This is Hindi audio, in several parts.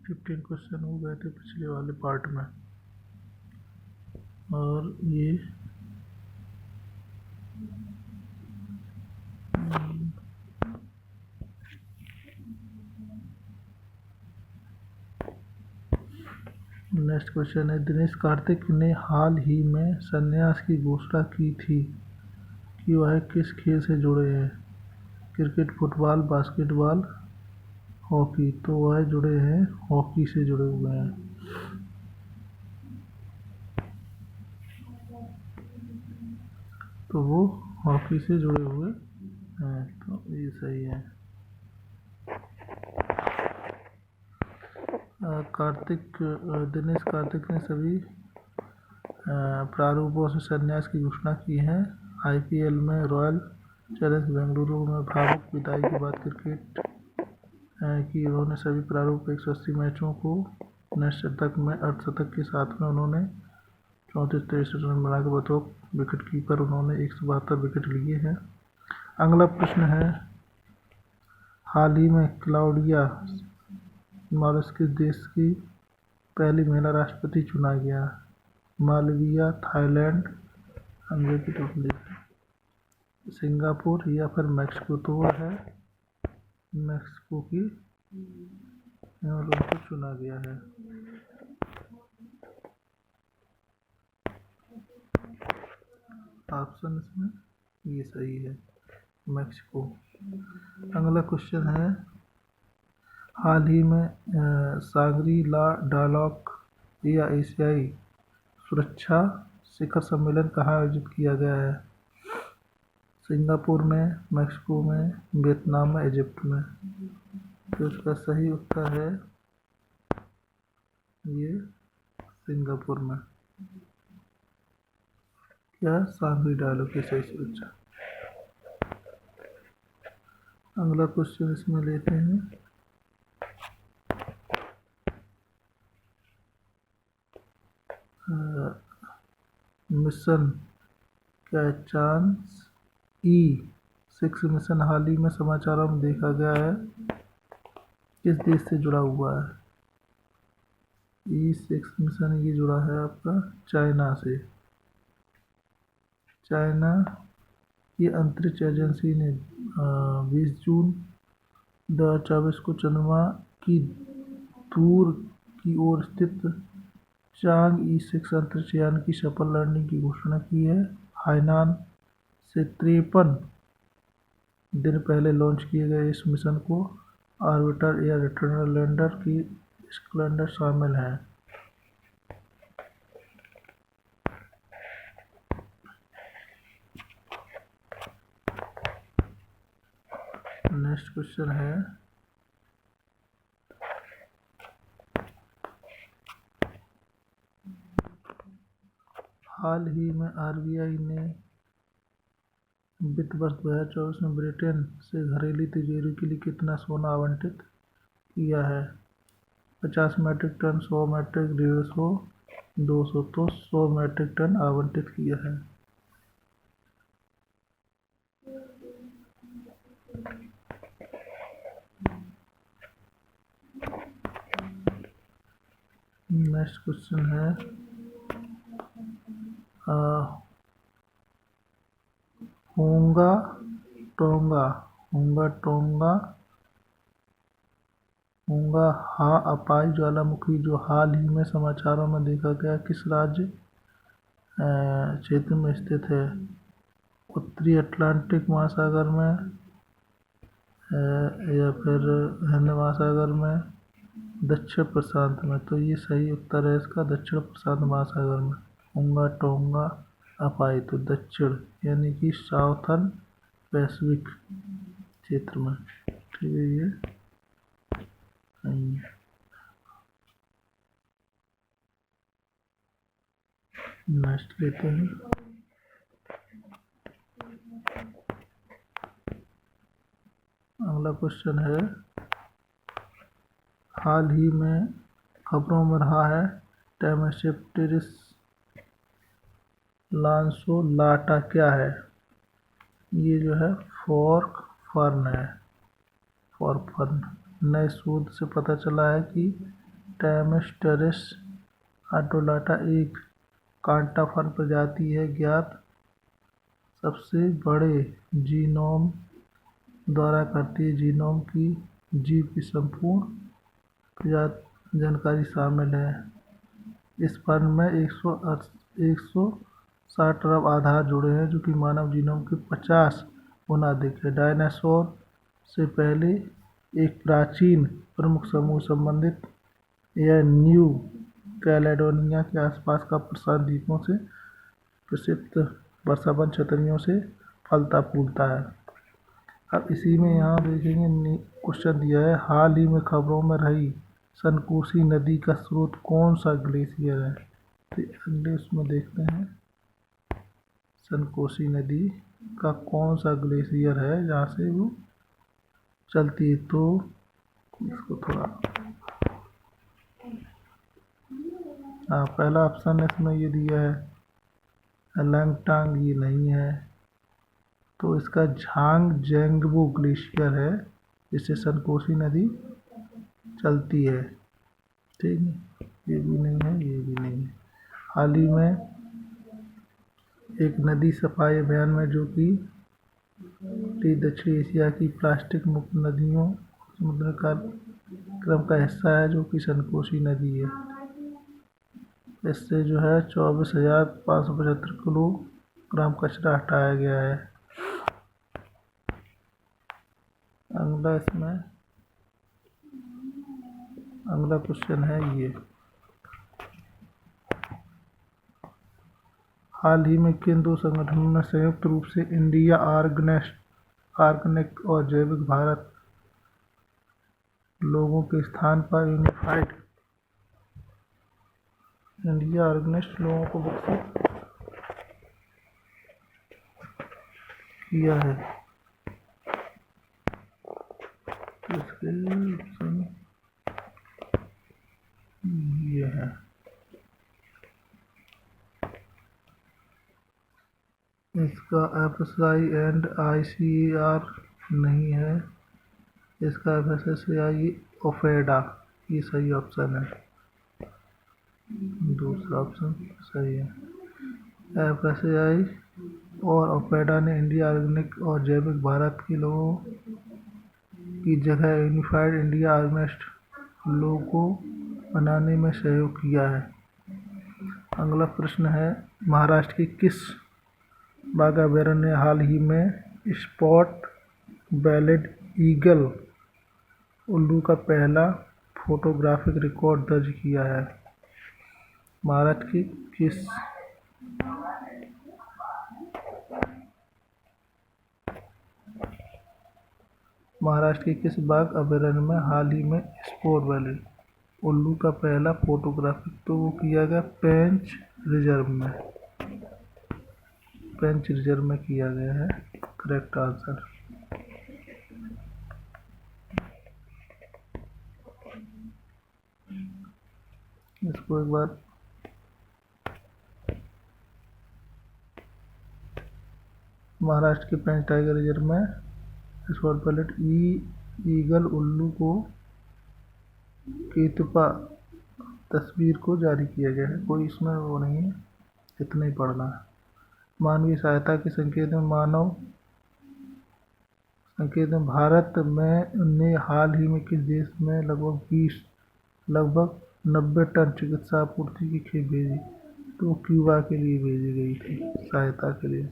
15 क्वेश्चन हो गए थे पिछले वाले पार्ट में, और ये नेक्स्ट क्वेश्चन है, दिनेश कार्तिक ने हाल ही में संन्यास की घोषणा की थी कि वह किस खेल से जुड़े हैं? Cricket, football, basketball, hockey. तो वह जुड़े हैं, हॉकी से जुड़े हुए हैं। तो वो हॉकी से जुड़े हुए हैं, तो ये सही है। दिनेश कार्तिक ने सभी प्रारूपों से संन्यास की घोषणा की है। आईपीएल में रॉयल चैलेंजर्स बेंगलुरु में भावुक विदाई के बाद क्रिकेट की उन्होंने सभी प्रारूप 180 मैचों को 19 शतक में अर्धशतक के साथ में उन्होंने 34-63 रन बनाकर बतौर विकेट कीपर उन्होंने 172 विकेट लिए हैं। अगला प्रश्न है, हाल ही में क्लाउडिया मॉरिस किस देश की पहली महिला राष्ट्रपति चुना गया? मालवीया, थाईलैंड, सिंगापुर या फिर मैक्सिको। तो वह है मैक्सिको की और उनको चुना गया है। ऑप्शन इसमें ये सही है, मैक्सिको। अगला क्वेश्चन है, हाल ही में सांग्री ला डायलॉग या एशियाई सुरक्षा शिखर सम्मेलन कहाँ आयोजित किया गया है? सिंगापुर में, मैक्सिको में, वियतनाम में, इजिप्ट में। तो इसका सही उत्तर है ये सिंगापुर में। क्या सांग्री डायलॉग की सही सुरक्षा। अगला क्वेश्चन इसमें लेते हैं, मिशन क्या चांस E6 मिशन हाल ही में समाचारों में देखा गया है, किस देश से जुड़ा हुआ है? E6 मिशन ये जुड़ा है आपका चाइना से। चाइना की अंतरिक्ष एजेंसी ने 20 जून 2024 को चंद्रमा की दूर की ओर स्थित चांग E6 अंतरिक्ष यान की सफल लैंडिंग की घोषणा की है। हाइनान से 53 दिन पहले लॉन्च किए गए इस मिशन को ऑर्बिटर या रिटर्न लैंडर की कैलेंडर शामिल है। नेक्स्ट क्वेश्चन है, हाल ही में आरबीआई ने वित्त वर्ष 2024 में ब्रिटेन से घरेलू तिजोरी के लिए कितना सोना आवंटित किया है? 50 मैट्रिक टन, 100 मैट्रिक, 150, 200। तो 100 मैट्रिक टन आवंटित किया है। नेक्स्ट क्वेश्चन है, होंगा अपाई ज्वालामुखी जो हाल ही में समाचारों में देखा गया किस राज्य क्षेत्र में स्थित है? उत्तरी अटलांटिक महासागर में या फिर हिंद महासागर में, दक्षिण प्रशांत में। तो ये सही उत्तर है इसका दक्षिण प्रशांत महासागर में। होंगा टोंगा अपाई तो दक्षिण यानी कि साउथर्न पैसिफिक क्षेत्र में। ठीक है, ये नेक्स्ट लेते हैं, अगला क्वेश्चन है, हाल ही में खबरों में रहा है टेमेसेप्टेरिस लांसोलाटा क्या है? ये जो है फॉर्क फर्न है, फॉर्क फर्न। नए शोध से पता चला है कि टाइमेस्टरिस आटोलाटा एक कांटाफर प्रजाति है। ज्ञात सबसे बड़े जीनोम द्वारा करती जीनोम की जीव की संपूर्ण जानकारी शामिल है। इस फर्म में 160 अरब आधार जुड़े हैं, जो कि मानव जीनोम के 50 गुना अधिक है। डायनासोर से पहले एक प्राचीन प्रमुख समूह संबंधित यह न्यू कैलेडोनिया के आसपास का प्रशांत द्वीपों से प्रसिद्ध वर्षावन छतरियों से फलता फूलता है। अब इसी में यहाँ देखेंगे क्वेश्चन दिया है, हाल ही में खबरों में रही सनकोशी नदी का स्रोत कौन सा ग्लेशियर है। तो अगले उसमें देखते हैं सनकोशी नदी का कौन सा ग्लेशियर है जहाँ से वो चलती है। तो इसको थोड़ा पहला ऑप्शन इसमें ये दिया है लैंगटांग, ये नहीं है। तो इसका झांग जेंगबो ग्लेशियर है जिससे सनकोशी नदी चलती है। ठीक है, ये भी नहीं है, ये भी नहीं है। हाल ही में एक नदी सफाई अभियान में जो कि दक्षिण एशिया की प्लास्टिक मुक्त नदियों समुद्र का क्रम का हिस्सा है, जो कि सनकोशी नदी है। इससे जो है 24,575 किलोग्राम कचरा हटाया गया है। अगला क्वेश्चन है ये, हाल ही में किन दो संगठनों ने संयुक्त रूप से इंडिया ऑर्गेनिक और जैविक भारत लोगों के स्थान पर यूनिफाइड इंडिया ऑर्गेनिक लोगों को विकसित किया है। इसके ऑप्शन ये है। इसका FSI एंड ICAR नहीं है। इसका FSSAI ओफेडा, ये सही ऑप्शन है। दूसरा ऑप्शन सही है। FSAI और ओफेडा ने इंडिया ऑर्गेनिक और जैविक भारत के लोगों की जगह यूनिफाइड इंडिया ऑर्गेनिक लोगो बनाने में सहयोग किया है। अगला प्रश्न है, महाराष्ट्र की किस बाघ अभयारण्य ने हाल ही में स्पॉट बेलेड ईगल उल्लू का पहला फोटोग्राफिक रिकॉर्ड दर्ज किया है। महाराष्ट्र की किस बाघ अभयारण्य में हाल ही में स्पॉट बेलेड उल्लू का पहला फोटोग्राफिक तो वो किया गया पेंच रिजर्व में किया गया है। Correct answer. इसको एक बार महाराष्ट्र के पेंच टाइगर रिजर्व में स्पॉट बेलेड ईगल उल्लू को केतुपा तस्वीर को जारी किया गया है। कोई इसमें वो नहीं है, इतना ही पढ़ना है। मानवीय सहायता के संकेत में भारत में ने हाल ही में किस देश में लगभग 90 टन चिकित्सा आपूर्ति की खेप भेजी। तो क्यूबा के लिए भेजी गई थी सहायता के लिए।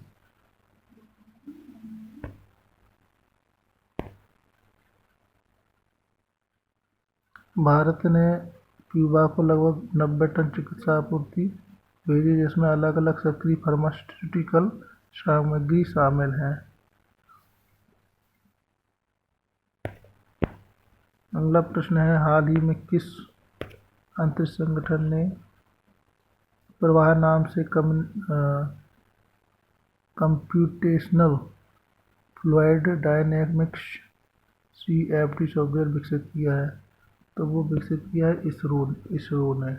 भारत ने क्यूबा को लगभग 90 टन चिकित्सा आपूर्ति भेजी, जिसमें अलग अलग सक्रिय फार्मास्यूटिकल सामग्री शामिल है। अगला प्रश्न है, हाल ही में किस अंतरिक्ष संगठन ने प्रवाह नाम से computational fluid dynamics CFD software विकसित किया है। तो वो विकसित किया है इसरो ने।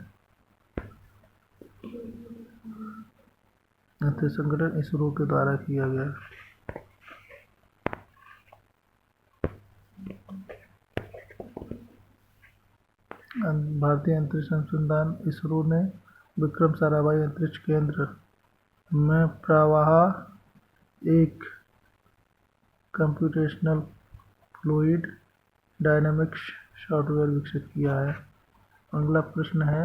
अंतरिक्ष संगठन इसरो के द्वारा किया गया। भारतीय अंतरिक्ष अनुसंधान इसरो ने विक्रम साराभाई अंतरिक्ष केंद्र में प्रवाह एक कंप्यूटेशनल फ्लूइड डायनेमिक्स सॉफ्टवेयर विकसित किया है। अगला प्रश्न है,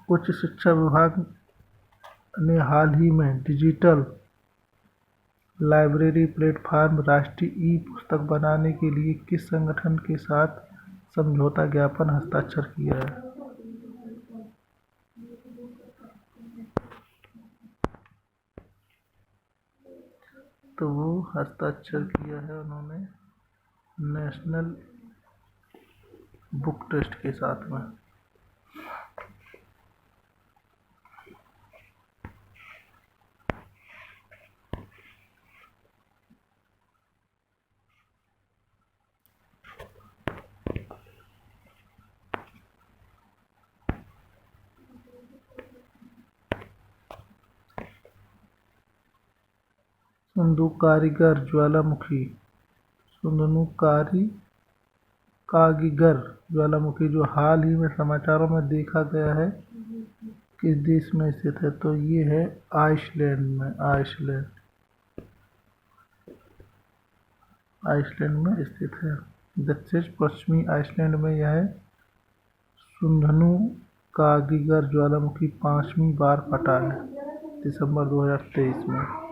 उच्च शिक्षा विभाग ने हाल ही में डिजिटल लाइब्रेरी प्लेटफॉर्म राष्ट्रीय ई पुस्तक बनाने के लिए किस संगठन के साथ समझौता ज्ञापन हस्ताक्षर किया है? तो वो हस्ताक्षर किया है उन्होंने नेशनल बुक ट्रस्ट के साथ में। कारीगर ज्वालामुखी जो हाल ही में समाचारों में देखा गया है, किस देश में स्थित है? तो ये है आइसलैंड में स्थित है। दक्षिण पश्चिमी आइसलैंड में यह सुंधनु कागिगर ज्वालामुखी 5वीं बार फटा है दिसंबर 2023 में।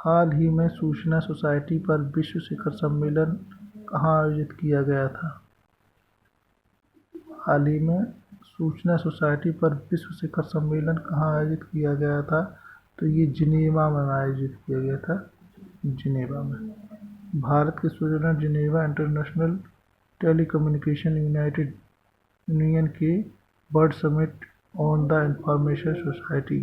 हाल ही में सूचना सोसाइटी पर विश्व शिखर सम्मेलन कहाँ आयोजित किया गया था? हाल ही में सूचना सोसाइटी पर विश्व शिखर सम्मेलन कहाँ आयोजित किया गया था? तो ये जिनेवा में आयोजित किया गया था, जिनेवा में। भारत के Switzerland Geneva International Telecommunication Union के World Summit on the Information Society,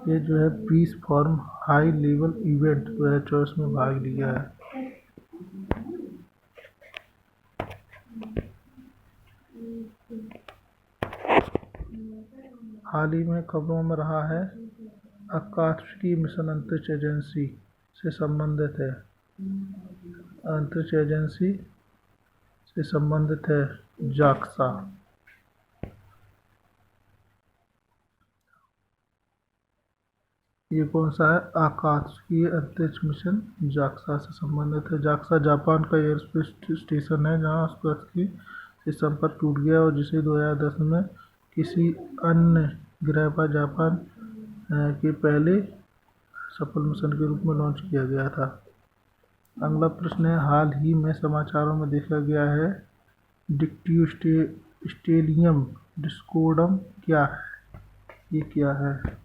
ये जो है peace form high level event 2024 में भाग लिया है। हाल ही में खबरों में रहा है, आकाशकी मिशन अंतरिक्ष एजेंसी से संबंधित है जाक्सा। ये कौन सा है? आकाशकीय अंतरिक्ष मिशन जाक्सा से संबंधित है। जाक्सा जापान का एयरस्पेस स्टेशन है जहां उस पृथ्वी से संपर्क टूट गया और जिसे 2010 में किसी अन्य ग्रह पर जापान के पहले सफल मिशन के रूप में लॉन्च किया गया था। अगला प्रश्न है, हाल ही में समाचारों में देखा गया है डिक्ट्यूस्टेलियम डिस्कोडम क्या है? ये क्या है?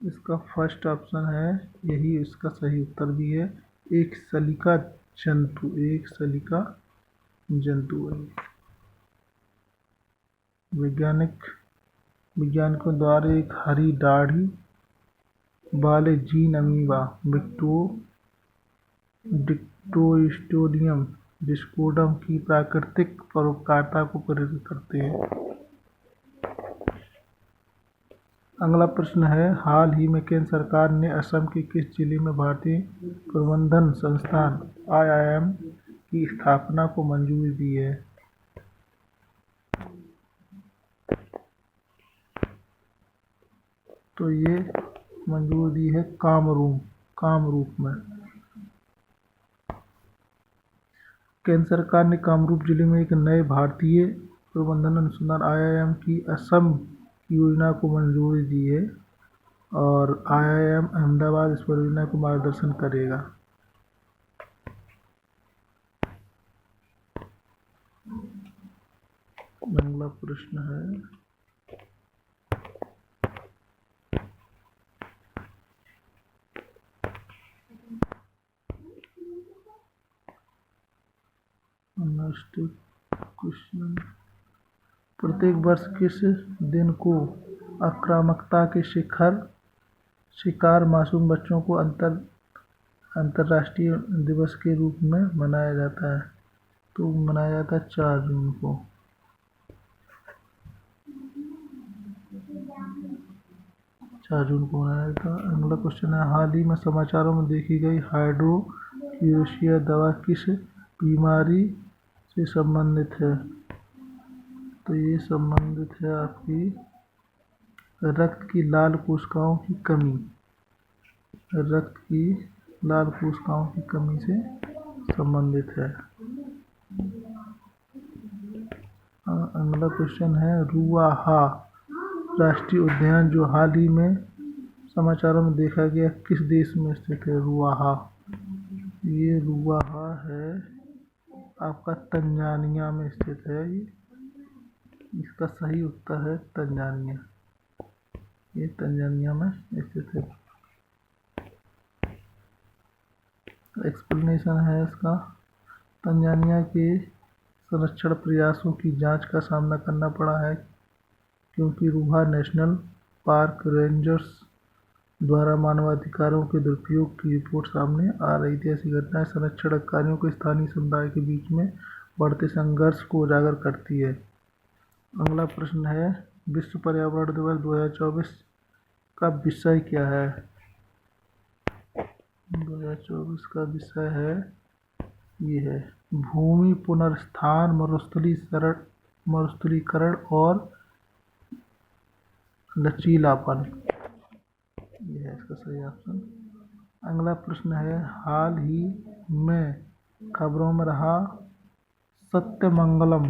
इसका फर्स्ट ऑप्शन है, यही इसका सही उत्तर भी है, एक सलिका जंतु है। वैज्ञानिकों द्वारा एक हरी दाढ़ी वाले जीन अमीबा डिक्ट्यूस्टेलियम डिस्कोडम की प्राकृतिक परोपकारिता को प्रेरित करते हैं। अगला प्रश्न है, हाल ही में केंद्र सरकार ने असम के किस जिले में भारतीय प्रबंधन संस्थान IIM की स्थापना को मंजूरी दी है? तो ये मंजूरी दी है कामरूप में। केंद्र सरकार ने कामरूप जिले में एक नए भारतीय प्रबंधन अनुसंधान IIM की असम की योजना को मंजूरी दी है और IIM अहमदाबाद इस परियोजना को मार्गदर्शन करेगा। अगला प्रश्न है, क्वेश्चन, प्रत्येक वर्ष किस दिन को आक्रामकता के शिकार मासूम बच्चों को अंतर्राष्ट्रीय दिवस के रूप में मनाया जाता है? तो मनाया जाता है 4 जून को। 4 जून को मनाया जाता है। अगला क्वेश्चन है, हाल ही में समाचारों में देखी गई हाइड्रोक्सिया दवा किस बीमारी से संबंधित है? तो ये संबंधित है आपकी रक्त की लाल कोशिकाओं की कमी, रक्त की लाल कोशिकाओं की कमी से संबंधित है। अगला क्वेश्चन है, रुआहा राष्ट्रीय उद्यान जो हाल ही में समाचारों में देखा गया किस देश में स्थित है? रुआहा, ये रुआहा है आपका तंजानिया में स्थित है। ये इसका सही उत्तर है तंजानिया, ये तंजानिया में स्थित है। एक्सप्लेनेशन है इसका, तंजानिया के संरक्षण प्रयासों की जांच का सामना करना पड़ा है क्योंकि रुआहा नेशनल पार्क रेंजर्स द्वारा मानवाधिकारों के दुरुपयोग की रिपोर्ट सामने आ रही थी। ऐसी घटनाएं संरक्षण अधिकारियों को स्थानीय समुदाय के बीच में बढ़ते संघर्ष को उजागर करती है। अगला प्रश्न है, विश्व पर्यावरण दिवस 2024 का विषय क्या है? 2024 का विषय है, ये है भूमि पुनर्स्थान, मरुस्थलीकरण और लचीलापन, ये है इसका सही ऑप्शन। अगला प्रश्न है, हाल ही में खबरों में रहा सत्यमंगलम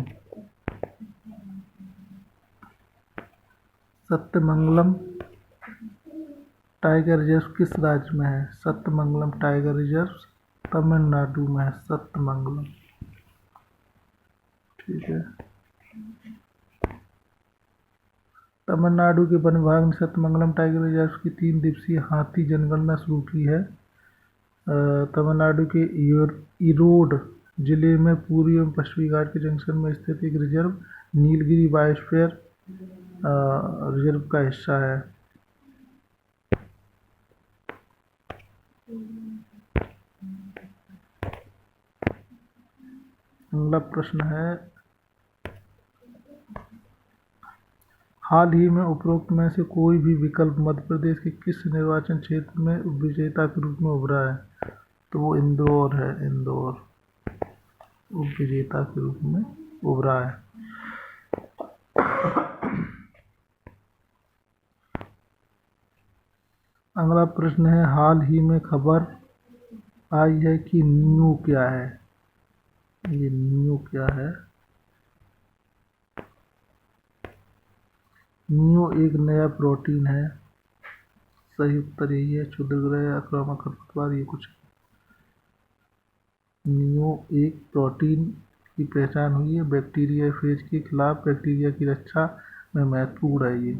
टाइगर रिजर्व किस राज्य में है? सत्यमंगलम टाइगर रिजर्व तमिलनाडु में है, सत्यमंगलम। ठीक है, तमिलनाडु के वन विभाग ने सत्यमंगलम टाइगर रिजर्व की 3 दिवसीय हाथी जनगणना शुरू की है। तमिलनाडु के ईरोड जिले में पूर्वी एवं पश्चिमी घाट के जंक्शन में स्थित एक रिजर्व नीलगिरी बायोस्फीयर रिजर्व का हिस्सा है। अगला प्रश्न है, हाल ही में उपरोक्त में से कोई भी विकल्प मध्य प्रदेश के किस निर्वाचन क्षेत्र में उपविजेता के रूप में उभरा है? तो वो इंदौर है, इंदौर उपविजेता के रूप में उभरा है। अगला प्रश्न है, हाल ही में खबर आई है कि नियो क्या है? ये नियो क्या है? नियो एक नया प्रोटीन है, सही उत्तर यही है। क्षुद्रग्रह, आक्रामक खरपतवार, ये कुछ नियो एक प्रोटीन की पहचान हुई है, बैक्टीरिया फेज के खिलाफ बैक्टीरिया की रक्षा में महत्वपूर्ण है ये।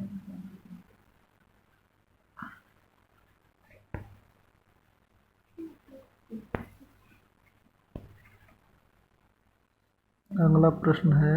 अगला प्रश्न है,